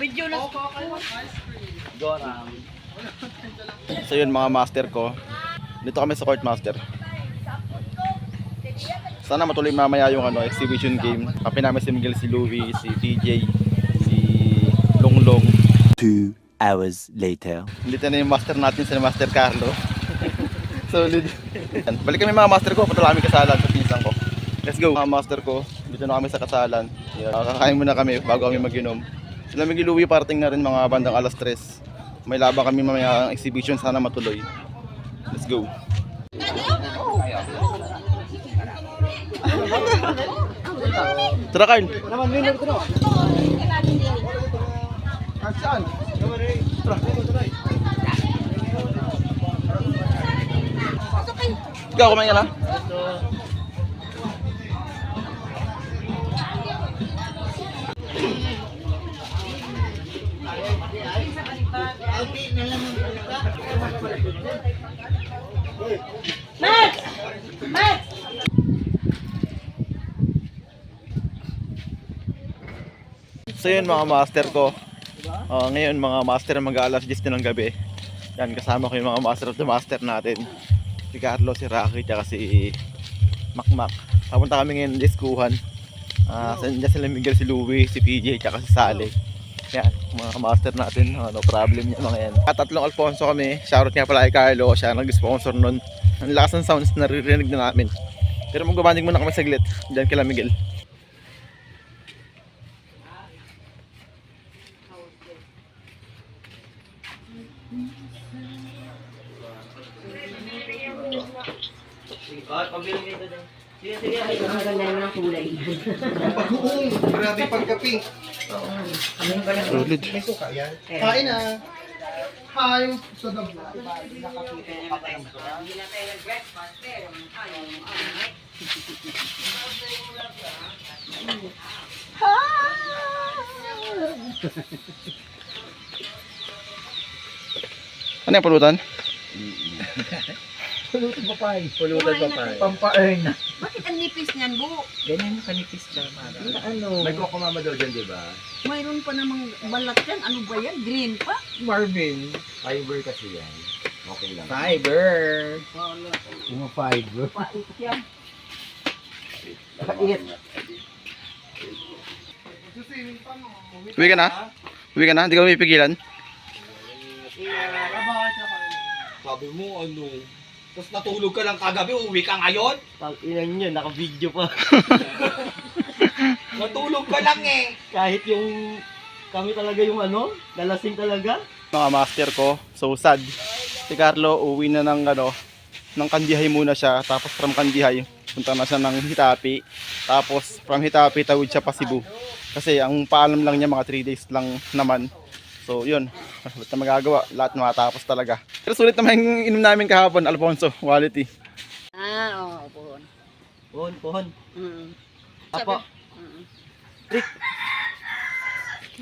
Video na. So yun mga master ko. Dito kami sa court master. Sana matuloy mamaya yung exhibition game. Kape namin si Miguel, si Louie, si TJ, si Longlong. 2 hours later. Dito na yung master natin, si Master Carlo. Solid. Balik kami mga master ko, patula kami kasalan sa pinsan ko. Let's go mga master ko. Dito na kami sa kasalan. Kakain muna kami bago kami mag-inom. Sila Miguel, Louie parating na rin mga bandang alas 3. May laban kami mamaya ang exhibition, sana matuloy. Let's go. Tara Carl. Saan? Ikaw, kumain ka na? Max! Max! So yun mga master ko. Ngayon mga master mag-aalas 10 na ng gabi. Yan, kasama ko yung mga master of the master natin. Si Carlo, si Rocky, tsaka si Makmak. Papunta kami ngayon diskuhan. Diyan sila Miguel, si Louie, si PJ, tsaka si Sale. Yan, mga master natin. No problem yan mga yan. At tatlong Alfonso kami. Shoutout nga pala kay Carlo. Siya nag-sponsor nun. Ang lakas ng sounds na naririnig na namin. Pero magbabanding muna kami saglit. Diyan kila Miguel. Ang ganda naman ang kulay. Grabe pagkapi. Solid. May suka yan. Kain na. Hi, sa dabo. Ano yung pulutan? Pulutan papay. Pulutan papay. Pampaearn na. Bakit ang nipis niyan, Bu? Ganyan yung kanipis na mara. Ano? May kokomama daw dyan, di ba? Mayroon pa namang balat yan. Ano ba yan? Green pa? Marvin. Fiber kasi yan. Okay lang. Fiber! Yung fiber. Pait yan. Pait. Uwi ka na? Uwi ka na? Hindi ka mapipigilan? Sabi mo, ano? Tapos natulog ka lang kagabi, uwi ka ngayon? Ilan yun, naka-video pa. Natulog ka lang eh! Kahit yung kami talaga yung nalasing talaga. Mga master ko, so sad. Si Carlo uwi na ng ng Kandihay muna siya, tapos from Kandihay punta na siya ng Hitapi, tapos from Hitapi tawid siya pa Cebu. Kasi ang paalam lang niya mga 3 days lang naman. So yun, wala na magagawa, lahat matapos talaga. Pero sulit naman yung inom namin kahapon, Alfonso, quality. Oo, pohon. Pohon. Apo.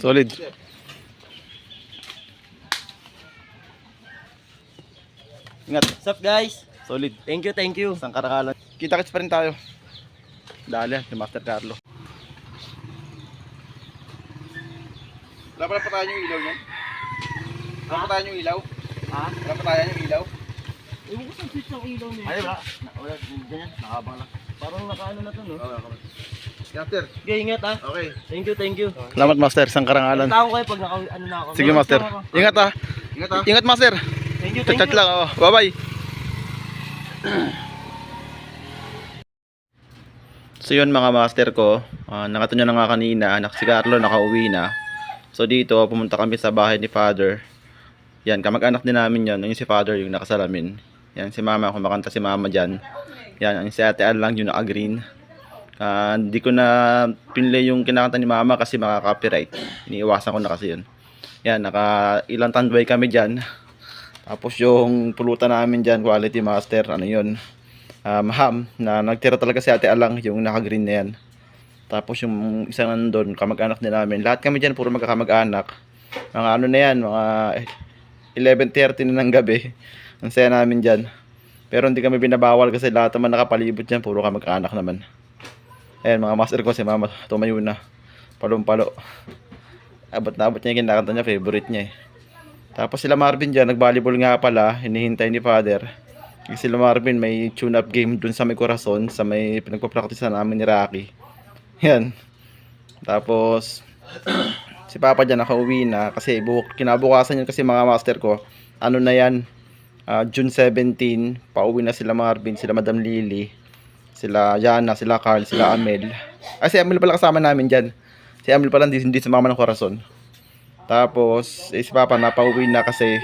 Solid. Ingat, What's up guys? solid. Thank you. Isang karakalan. Kita-kits pa rin tayo. Dali, si Master Carlo. Wala pala pa tayo yung ilaw niyan? Wala pa tayo yung ilaw? Ha? Wala pa tayo yung ilaw? Ewan ko sa switch ng ilaw niya. Ay, wala. Ganyan, nakabang lang. Parang nakaano na to, no? Oo, Master. Okay, ingat ha. Okay. Thank you. Salamat Master, isang karangalan. Tao kayo pag na ako. Sige Master. Ingat ha. Ingat ha. Ingat Master. Thank you. Chat lang. Oh. Bye-bye. So yun mga master ko, nakatunya na nga kanina, si Carlo nakauwi na. So dito, pumunta kami sa bahay ni Father. Yan, kamag-anak din namin yan. Yung si Father yung nakasalamin. Yan, si Mama, kumakanta si Mama dyan. Yan, yung si Ate Al lang yung naka-green. Hindi ko na pinlay yung kinakanta ni Mama kasi makaka-copyright. Iniiwasan ko na kasi yun. Yan, ilang tanduay kami dyan. Tapos yung pulutan namin dyan, quality master, ano yun, ham, na nagtira talaga si Ate Alang, yung naka-green na yan. Tapos yung isang nandun, kamag-anak din namin. Lahat kami dyan, puro magkakamag-anak. Mga ano na yan, mga 11:30 na ng gabi. Ang saya namin dyan. Pero hindi kami binabawal kasi lahat naman nakapalibot dyan. Puro kamag-anak naman. Ayan, mga master ko, si mama tumayo na. Palong-palo. Abot na abot niya yung kinakanta niya, favorite niya eh. Tapos sila Marvin dyan, nag-volleyball nga pala, hinihintay ni father. Kasi sila Marvin may tune-up game dun sa may Corazon, sa may pinagpapractice namin ni Rocky. Yan. Tapos, si Papa dyan nakauwi na kasi kinabukasan yun kasi mga master ko, ano na yan, June 17, pauwi na sila Marvin, sila Madam Lily, sila Jana, sila Carl, sila Amel. Ay, si Amel pala kasama namin dyan. Si Amel pala hindi sumama ng Corazon. Tapos, si Papa napauwi na kasi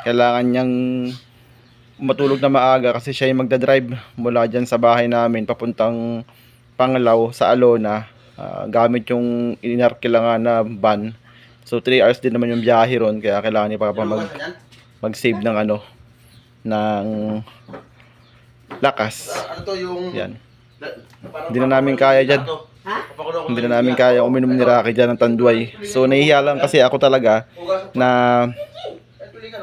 kailangan niyang matulog na maaga kasi siya yung magdadrive mula dyan sa bahay namin papuntang Panglao sa Alona, gamit yung inarkilangan na van. So 3 hours din naman yung biyahe ron, kaya kailangan ni Papa mag-save ng ng lakas. Ano to yung... Yan. Hindi na namin kaya dyan. Hindi na namin kaya uminom ni Rocky dyan ng tanduay. So nahihiya lang kasi ako talaga na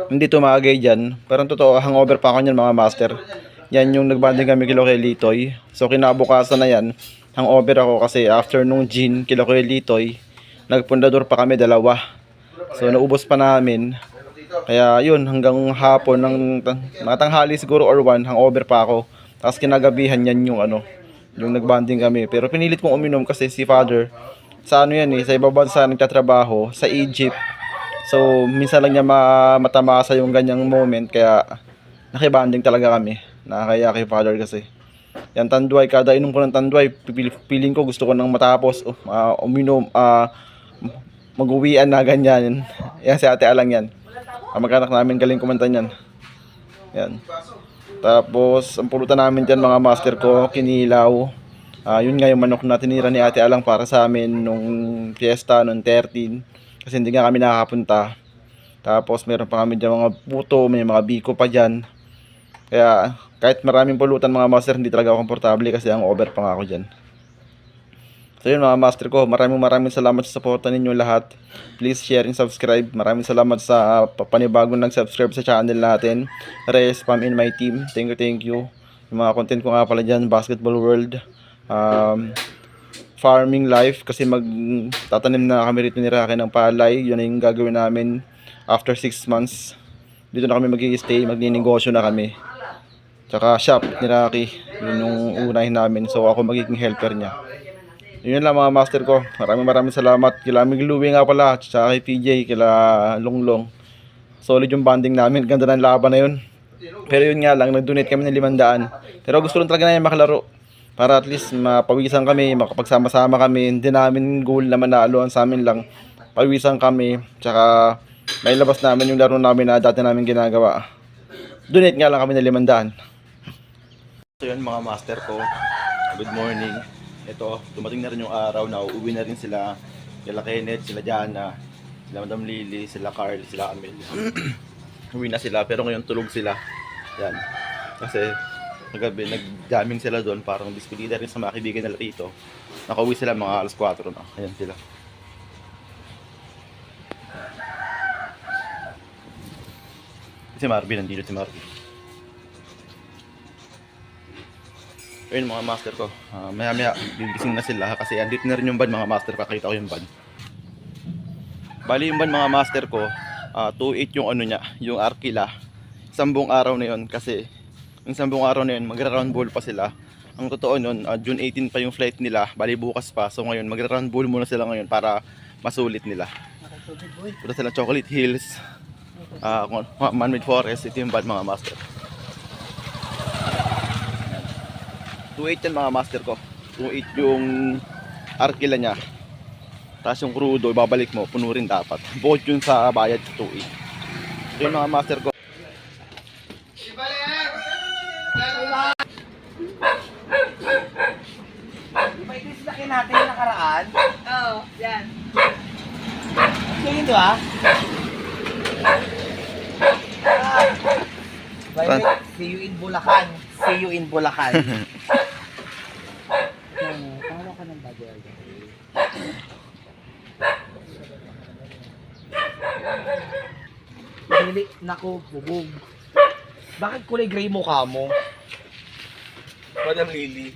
hindi tumagay dyan. Pero totoo, hangover pa ako niyan mga master. Yan yung nagbanding kami kilo kay Litoy. So kinabukasan na yan, hangover ako kasi after nung gin kilo kay Litoy, nagpundador pa kami dalawa. So naubos pa namin. Kaya yun, hanggang hapon ng tanghali siguro or 1, hangover pa ako. Tapos kinagabihan yan yung yung nagbanding kami. Pero pinilit kong uminom kasi si father sa yan sa ibang bansa nagtatrabaho sa Egypt. So minsan lang niya matamasa yung ganyang moment, kaya nakibanding talaga kami. Nakakaya kay father kasi. Yan tanduay, kada inom ko ng tanduay, feeling ko gusto ko nang matapos uminom, mag-uwian na ganyan. Yan si Ate Alang yan. Ang mag-anak namin galing kumanta niyan. Yan. Tapos, ang pulutan namin dyan mga master ko, kinilaw. Yun nga yung manok na tinira ni Ate Alang para sa amin nung fiesta, nung 13. Kasi hindi nga kami nakakapunta. Tapos, meron pa kami dyan mga puto, may mga biko pa dyan. Kaya, kahit maraming pulutan mga master, hindi talaga ako komportable kasi ang over pa nga ako dyan. So yun mga master ko, maraming salamat sa suporta ninyo lahat. Please share and subscribe. Maraming salamat sa panibagong nag-subscribe sa channel natin. Reyes Spam in my team. Thank you. Yung mga content ko nga pala dyan, Basketball World, Farming Life, kasi magtatanim na kami rito ni Rocky ng palay. Yun na yung gagawin namin after 6 months. Dito na kami mag-i-stay, magninegosyo na kami. Tsaka shop ni Rocky, yun yung unahin namin. So ako magiging helper niya. Yun lang mga master ko. Maraming salamat. Kila Migluwi nga pala. Tsaka kay PJ. Kila Longlong. Solid yung banding namin. Ganda ng laban na yun. Pero yun nga lang. Nag-donate kami ng 500. Pero gusto lang talaga namin makalaro. Para at least mapawisan kami. Makapagsama-sama kami. Hindi namin goal na manalo. Ang sa amin lang. Pawisan kami. Tsaka may labas namin yung laro namin na dati namin ginagawa. Donate nga lang kami ng 500. So yun mga master ko. Good morning. Ito, dumating na rin yung araw na uuwi na rin sila Kenneth, sila Jana, sila Madam Lily, sila Carl, sila Amel. Uwi na sila pero ngayon tulog sila. Yan. Kasi nagabi nag-jamming sila doon, parang despedida rin sa mga kaibigan nila rito. Nakauwi sila mga alas 4 na. Ayan sila. Si Marvin, nandito si Marvin. Ayun mga master ko, maya gigising na sila kasi andito na rin yung van mga master, pakita ko yung van. Bali yung van mga master ko, 2.8 yung niya, yung Arkila. Isang buong araw na yun kasi yung isang buong araw na yun magra-round ball pa sila. Ang totoo nun, June 18 pa yung flight nila, bali bukas pa. So ngayon magra-round ball muna sila ngayon para masulit nila. Punta sila Chocolate Hills, Man-Made Forest, ito yung van mga master. 2.8 yan mga master ko. 2.8 yung Arkila niya. Tapos yung crudo, babalik mo, puno rin dapat. Bukod yun sa bayad sa 2.8. So yung mga master ko. Di ba ito yung sinakyan natin yung nakaraan? Oo, yan. So yun to ah. By the way, see you in Bulacan. See you in Bulacan. Tawa ka ng bagay. Dali, naku, bubog. Bakit kulay gray mukha mo? Madam Lily.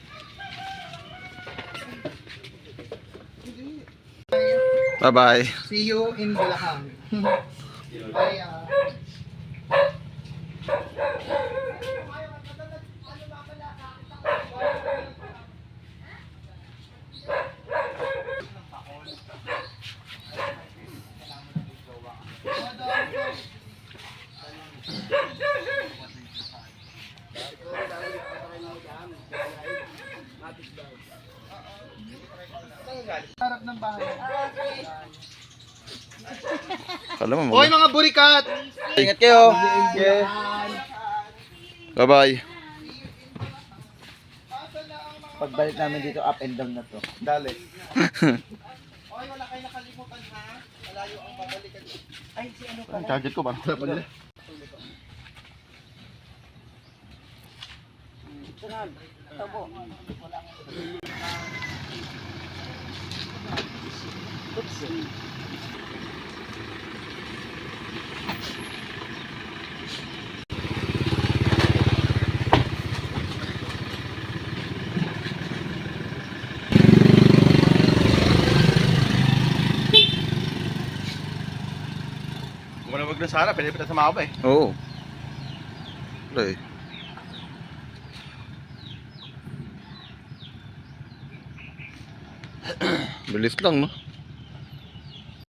Bye-bye. See you in Bulacan. Bye. Harap ng bahay. Alam mo, Hoy mga burikat! ingat kayo. Bye-bye. Pagbalik namin dito, up and down na to. Dali. Hoy, wala kayo nakalimutan ha. Malayo ang babalikan. Ay, si ano ka? Charger ko ba? Wag na sana, pwede pa sa mga ba eh. Oo. Okay. Bilis lang, no?